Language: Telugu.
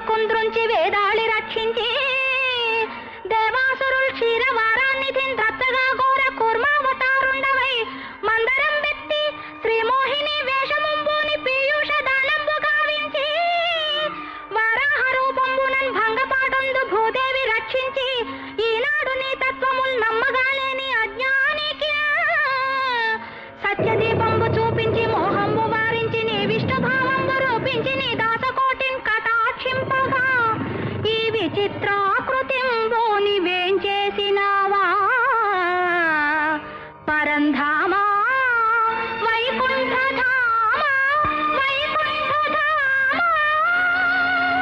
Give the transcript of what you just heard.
కుంద్రుంచి వేదాళి రక్షించి దేవాసురుల్ క్షీరవారాన్నిధిన్ రత్తగా ఘోర కూర్మావతారుండవై మందరం వెత్తి శ్రీమోహిని వేషముంబూని పీయూష దానంబు గావించి వారాహ రూపంబునన్ భంగపాటందు భూదేవి రక్షించి ఈనాడు నీ తత్వముల్ నమ్మగాలేని అజ్ఞానికి సత్యదీపంబు చూపించి మోహంబు వారించి నీ విష్ణుభావంబు రూపించి నీ దాసకోటిన్ కటాక్షింపగా ఈ విచిత్ర